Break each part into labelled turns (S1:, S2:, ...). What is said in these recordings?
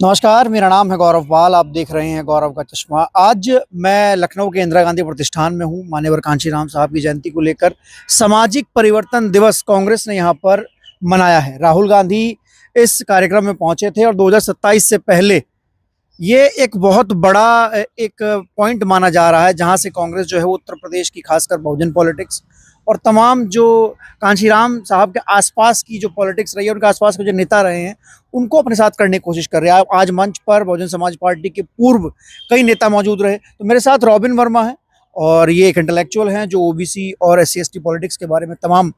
S1: नमस्कार, मेरा नाम है गौरव पाल। आप देख रहे हैं गौरव का चश्मा। आज मैं लखनऊ के इंदिरा गांधी प्रतिष्ठान में हूँ। मान्यवर कांशीराम साहब की जयंती को लेकर सामाजिक परिवर्तन दिवस कांग्रेस ने यहाँ पर मनाया है। राहुल गांधी इस कार्यक्रम में पहुंचे थे और 2027 से पहले ये एक बहुत बड़ा एक पॉइंट माना जा रहा है, जहां से कांग्रेस जो है वो उत्तर प्रदेश की, खासकर बहुजन पॉलिटिक्स और तमाम जो कांशीराम साहब के आसपास की जो पॉलिटिक्स रही है, उनके आसपास के जो नेता रहे हैं, उनको अपने साथ करने की कोशिश कर रहे हैं। आज मंच पर बहुजन समाज पार्टी के पूर्व कई नेता मौजूद रहे। तो मेरे साथ रॉबिन वर्मा है और ये एक इंटेलेक्चुअल हैं जो ओबीसी और SC ST पॉलिटिक्स के बारे में तमाम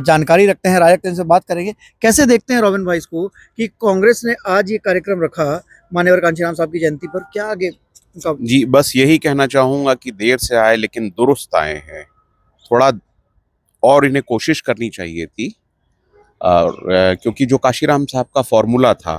S1: जानकारी रखते हैं, राय रखते हैं। इनसे बात करेंगे। कैसे देखते हैं रॉबिन भाई इसको कि कांग्रेस ने आज ये कार्यक्रम रखा मान्यवर कांशीराम साहब की जयंती पर? क्या आगे उनका?
S2: जी, बस यही कहना चाहूँगा कि देर से आए लेकिन दुरुस्त आए हैं। थोड़ा और इन्हें कोशिश करनी चाहिए थी। और क्योंकि जो काशीराम साहब का फॉर्मूला था,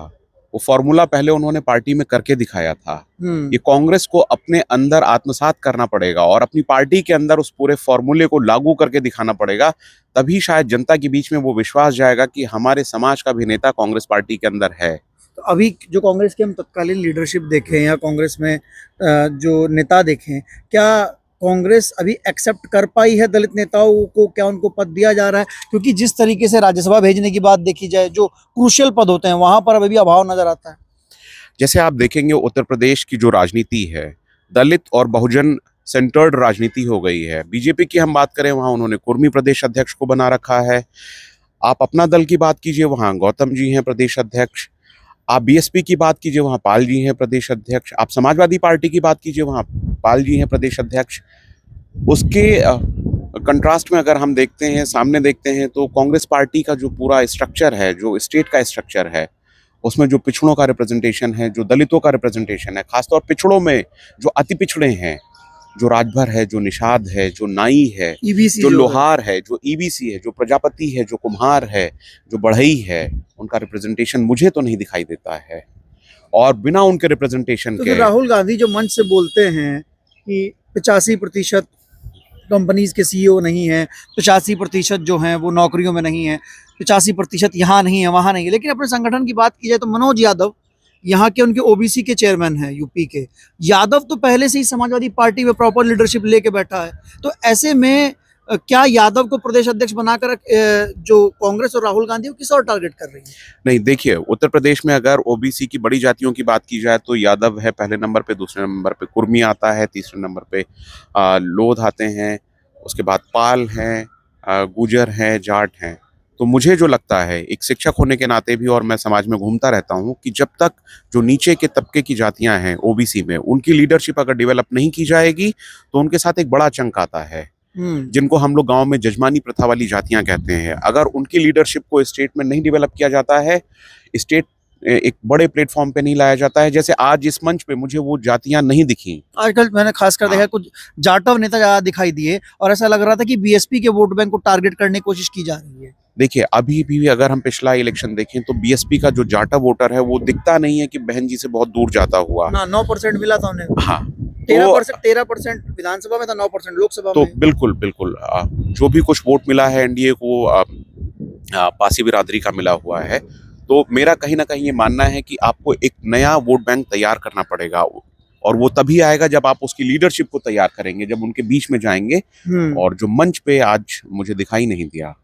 S2: वो फॉर्मूला पहले उन्होंने पार्टी में करके दिखाया था। ये कांग्रेस को अपने अंदर आत्मसात करना पड़ेगा और अपनी पार्टी के अंदर उस पूरे फॉर्मूले को लागू करके दिखाना पड़ेगा। तभी शायद जनता के बीच में वो विश्वास जाएगा कि हमारे समाज का भी नेता कांग्रेस पार्टी के अंदर है।
S1: तो अभी जो कांग्रेस की हम तत्कालीन लीडरशिप देखें या कांग्रेस में जो नेता देखें, क्या कांग्रेस अभी एक्सेप्ट कर पाई है दलित नेताओं को? क्या उनको पद दिया जा रहा है? क्योंकि जिस तरीके से राज्यसभा भेजने की बात देखी जाए, जो क्रूशियल पद होते हैं वहां पर अभी भी अभाव नजर आता है।
S2: जैसे आप देखेंगे उत्तर प्रदेश की जो राजनीति है, दलित और बहुजन सेंटर्ड राजनीति हो गई है। बीजेपी की हम बात करें, वहां उन्होंने कुर्मी प्रदेश अध्यक्ष को बना रखा है। आप अपना दल की बात कीजिए, वहां गौतम जी हैं प्रदेश अध्यक्ष। आप बीएसपी की बात कीजिए, वहां पाल जी हैं प्रदेश अध्यक्ष। आप समाजवादी पार्टी की बात कीजिए, वहां पाल जी हैं प्रदेश अध्यक्ष। उसके कंट्रास्ट में अगर हम देखते हैं, सामने देखते हैं, तो कांग्रेस पार्टी का जो पूरा स्ट्रक्चर है, जो स्टेट का स्ट्रक्चर है, उसमें जो पिछड़ों का रिप्रेजेंटेशन है, जो दलितों का रिप्रेजेंटेशन है, खासतौर पिछड़ों में जो अति पिछड़े हैं, जो राजभर है, जो निषाद है, जो नाई है,
S1: ईबीसी
S2: जो
S1: जो है।
S2: लोहार है, जो ईबीसी है, जो प्रजापति है, जो कुम्हार है, जो बढ़ई है, उनका रिप्रेजेंटेशन मुझे तो नहीं दिखाई देता है। और बिना उनके रिप्रेजेंटेशन
S1: तो
S2: के
S1: फिर राहुल गांधी जो मंच से बोलते हैं कि 85% कंपनीज के CEO नहीं है, 85% जो हैं वो नौकरियों में नहीं है, 85% यहाँ नहीं है, वहाँ नहीं है, लेकिन अपने संगठन की बात की जाए तो मनोज यादव यहाँ के, उनके ओबीसी के चेयरमैन हैं यूपी के। यादव तो पहले से ही समाजवादी पार्टी में प्रॉपर लीडरशिप लेके बैठा है। तो ऐसे में क्या यादव को प्रदेश अध्यक्ष बनाकर जो कांग्रेस और राहुल गांधी वो किस और टारगेट कर रही है?
S2: नहीं, देखिए, उत्तर प्रदेश में अगर ओबीसी की बड़ी जातियों की बात की जाए तो यादव है पहले नंबर पे, दूसरे नंबर पे कुर्मी आता है, तीसरे नंबर पे लोध आते हैं, उसके बाद पाल हैं, गुजर हैं, जाट हैं। तो मुझे जो लगता है, एक शिक्षक होने के नाते भी, और मैं समाज में घूमता रहता हूँ, कि जब तक जो नीचे के तबके की जातियां हैं ओबीसी में, उनकी लीडरशिप अगर डेवलप नहीं की जाएगी तो उनके साथ एक बड़ा चंक आता है, जिनको हम लोग गांव में जजमानी प्रथा वाली जातियां कहते हैं। अगर उनकी लीडरशिप को स्टेट में नहीं डेवलप किया जाता है, स्टेट एक बड़े प्लेटफॉर्म पे नहीं लाया जाता है, जैसे आज इस मंच पे मुझे वो जातियां नहीं दिखी।
S1: आजकल मैंने खासकर देखा
S2: हाँ,
S1: कुछ जाटव नेता ज्यादा दिखाई दिए और ऐसा लग रहा था कि बीएसपी के वोट बैंक को टारगेट करने की कोशिश की जा रही है।
S2: देखिए, अभी भी अगर हम पिछला इलेक्शन देखें तो बीएसपी का जो जाटा वोटर है वो दिखता नहीं है कि बहन जी से बहुत दूर जाता हुआ।
S1: ना 9% मिला था उन्हें।
S2: हाँ,
S1: 13%, 13% विधानसभा में था, 9% लोकसभा
S2: तो
S1: में।
S2: बिल्कुल बिल्कुल जो भी कुछ वोट मिला है एनडीए को, पासी बिरादरी का मिला हुआ है। तो मेरा कहीं ना कहीं ये मानना है कि आपको एक नया वोट बैंक तैयार करना पड़ेगा, और वो तभी आएगा जब आप उसकी लीडरशिप को तैयार करेंगे, जब उनके बीच में जाएंगे। और जो मंच पे आज मुझे दिखाई नहीं दिया।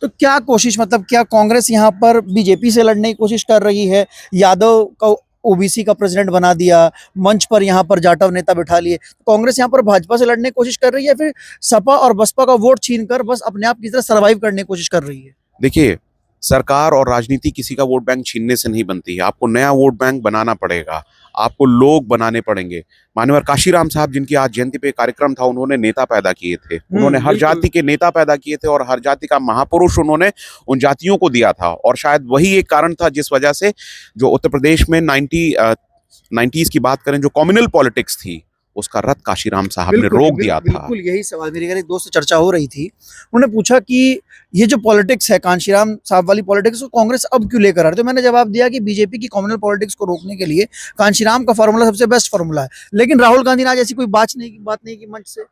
S1: तो क्या कोशिश, मतलब क्या कांग्रेस यहाँ पर बीजेपी से लड़ने की कोशिश कर रही है? यादव को ओबीसी का प्रेसिडेंट बना दिया, मंच पर यहाँ पर जाटव नेता बिठा लिए, तो कांग्रेस यहाँ पर भाजपा से लड़ने की कोशिश कर रही है, फिर सपा और बसपा का वोट छीनकर बस अपने आप की तरह सर्वाइव करने की कोशिश कर रही है?
S2: देखिए, सरकार और राजनीति किसी का वोट बैंक छीनने से नहीं बनती है। आपको नया वोट बैंक बनाना पड़ेगा, आपको लोग बनाने पड़ेंगे। मान्यवर काशीराम साहब, जिनकी आज जयंती पे कार्यक्रम था, उन्होंने नेता पैदा किए थे, उन्होंने हर जाति के नेता पैदा किए थे, और हर जाति का महापुरुष उन्होंने उन जातियों को दिया था। और शायद वही एक कारण था जिस वजह से जो उत्तर प्रदेश में 90s की बात करें, जो कम्युनल पॉलिटिक्स थी, उसका रथ काशीराम साहब ने रोक दिया था।
S1: बिल्कुल यही सवाल मेरे घर एक दोस्त से चर्चा हो रही थी। उन्होंने पूछा कि ये जो पॉलिटिक्स है, कांशीराम साहब वाली पॉलिटिक्स, को कांग्रेस अब क्यों लेकर आ रही है? तो मैंने जवाब दिया कि बीजेपी की कम्युनल पॉलिटिक्स को रोकने के लिए कांशीराम का फॉर्मूला सबसे बेस्ट फॉर्मूला है। लेकिन राहुल गांधी ने आज ऐसी कोई बात नहीं की मंच से।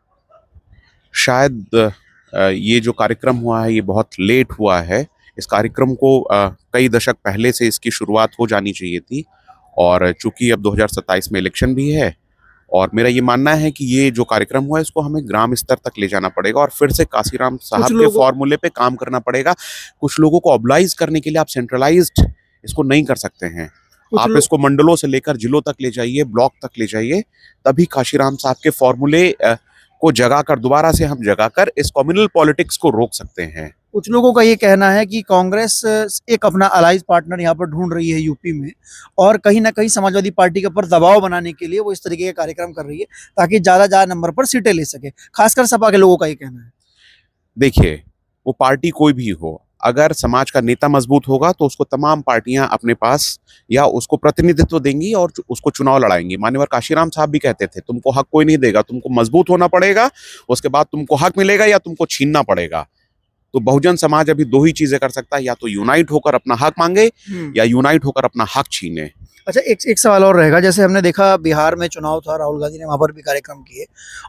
S2: शायद ये जो कार्यक्रम हुआ है ये बहुत लेट हुआ है। इस कार्यक्रम को कई दशक पहले से इसकी शुरुआत हो जानी चाहिए थी, और चूंकि अब 2027 में इलेक्शन भी है, और मेरा ये मानना है कि ये जो कार्यक्रम हुआ है इसको हमें ग्राम स्तर तक ले जाना पड़ेगा और फिर से काशीराम साहब के
S1: लोगों
S2: फॉर्मूले पे काम करना पड़ेगा। कुछ लोगों को ऑबलाइज करने के लिए आप सेंट्रलाइज्ड इसको नहीं कर सकते हैं।
S1: कुछ
S2: आप
S1: लोग
S2: इसको मंडलों से लेकर जिलों तक ले जाइए, ब्लॉक तक ले जाइए, तभी काशीराम साहब के फॉर्मूले को जगाकर, दोबारा से हम जगाकर इस कम्युनल पॉलिटिक्स को रोक सकते हैं।
S1: कुछ लोगों का ये कहना है कि कांग्रेस एक अपना अलाइज पार्टनर यहाँ पर ढूंढ रही है यूपी में, और कहीं ना कहीं समाजवादी पार्टी के ऊपर दबाव बनाने के लिए वो इस तरीके के कार्यक्रम कर रही है ताकि ज्यादा नंबर पर सीटें ले सके। खासकर सपा के लोगों का ये कहना है।
S2: देखिए, वो पार्टी कोई भी हो, अगर समाज का नेता मजबूत होगा तो उसको तमाम पार्टियां अपने पास या उसको प्रतिनिधित्व देंगी और उसको चुनाव लड़ाएंगी। मान्यवर काशीराम साहब भी कहते थे, तुमको हक कोई नहीं देगा, तुमको मजबूत होना पड़ेगा, उसके बाद तुमको हक मिलेगा या तुमको छीनना पड़ेगा। तो बहुजन समाज अभी दो ही चीजें कर सकता है, या तो यूनाइट होकर अपना हक मांगे या यूनाइट होकर अपना हक छीने।
S1: अच्छा, एक सवाल और रहेगा। जैसे हमने देखा बिहार में चुनाव था, राहुल गांधी ने वहां पर भी कार्यक्रम किए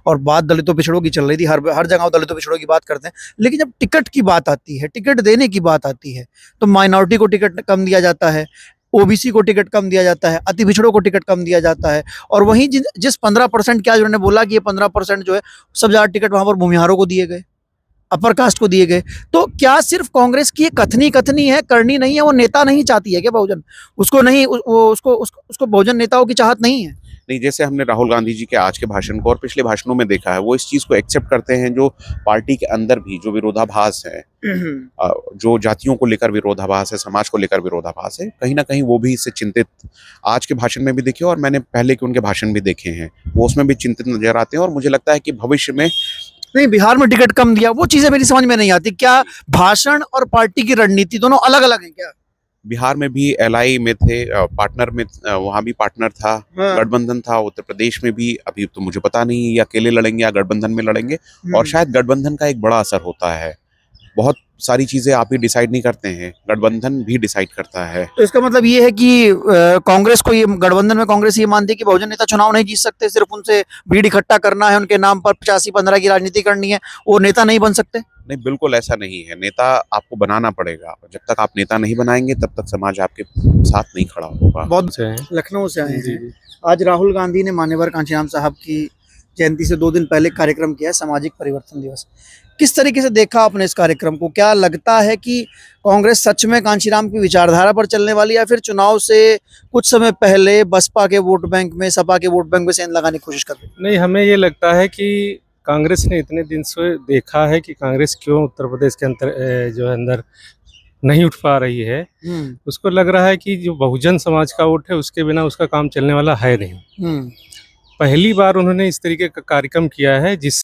S1: और बात दलितों पिछड़ों की चल रही थी। हर जगह वो दलितों पिछड़ों की बात करते हैं, लेकिन जब टिकट की बात आती है, टिकट देने की बात आती है, तो माइनॉरिटी को टिकट कम दिया जाता है, ओबीसी को टिकट कम दिया जाता है, अति पिछड़ों को टिकट कम दिया जाता है। और वहीं जिस 15% क्या उन्होंने बोला कि ये 15% जो है सब ज्यादा टिकट वहां पर भूमिहारों को दिए गए, अपर कास्ट को दिए गए। तो क्या सिर्फ कांग्रेस की कथनी है, करनी नहीं है? वो नेता नहीं चाहती है क्या बहुजन? उसको नहीं, वो उसको बहुजन नेताओं की चाहत नहीं है?
S2: नहीं, जैसे हमने राहुल गांधी जी के आज के भाषण को और पिछले भाषणों में देखा है, वो इस चीज को एक्सेप्ट करते हैं जो पार्टी के अंदर भी जो विरोधाभास है, जो जातियों को लेकर विरोधाभास है, समाज को लेकर विरोधाभास है, कहीं ना कहीं वो भी इससे चिंतित आज के भाषण में भी देखे और मैंने पहले के उनके भाषण भी देखे हैं, वो उसमें भी चिंतित नजर आते हैं। और मुझे लगता है कि भविष्य में
S1: नहीं, बिहार में टिकट कम दिया, वो चीजें मेरी समझ में नहीं आती। क्या भाषण और पार्टी की रणनीति दोनों अलग अलग हैं क्या?
S2: बिहार में भी एलआई में थे, पार्टनर में, वहां भी पार्टनर था,
S1: हाँ।
S2: गठबंधन था। उत्तर प्रदेश में भी अभी तो मुझे पता नहीं ये अकेले लड़ेंगे या गठबंधन में लड़ेंगे, और शायद गठबंधन का एक बड़ा असर होता है। बहुत सारी चीजें आप ही डिसाइड नहीं करते हैं, गठबंधन भी डिसाइड करता है।
S1: तो इसका मतलब ये है कि कांग्रेस को, ये गठबंधन में कांग्रेस ये मानती है कि बहुजन नेता चुनाव नहीं जीत सकते, सिर्फ उनसे भीड़ इकट्ठा करना है, उनके नाम पर 85-15 की राजनीति करनी है, वो नेता नहीं बन सकते?
S2: नहीं, बिल्कुल ऐसा नहीं है। नेता आपको बनाना पड़ेगा, जब तक आप नेता नहीं बनाएंगे तब तक समाज आपके साथ नहीं खड़ा होगा।
S1: बहुत
S3: से हैं।
S1: लखनऊ से आए
S3: जी,
S1: हैं।
S3: जी।
S1: आज राहुल गांधी ने मान्यवर कांशीराम साहब की जयंती से 2 दिन पहले कार्यक्रम किया है, सामाजिक परिवर्तन दिवस। किस तरीके से देखा आपने इस कार्यक्रम को? क्या लगता है कि कांग्रेस सच में कांशीराम की विचारधारा पर चलने वाली है, या फिर चुनाव से कुछ समय पहले बसपा के वोट बैंक में, सपा के वोट बैंक में सेंध लगाने की कोशिश कर रही है?
S3: नहीं, हमें ये लगता है कि कांग्रेस ने इतने दिन से देखा है कि कांग्रेस क्यों उत्तर प्रदेश के जो है अंदर नहीं उठ पा रही है। उसको लग रहा है कि जो बहुजन समाज का वोट है उसके बिना उसका काम चलने वाला है नहीं। पहली बार उन्होंने इस तरीके का कार्यक्रम किया है जिस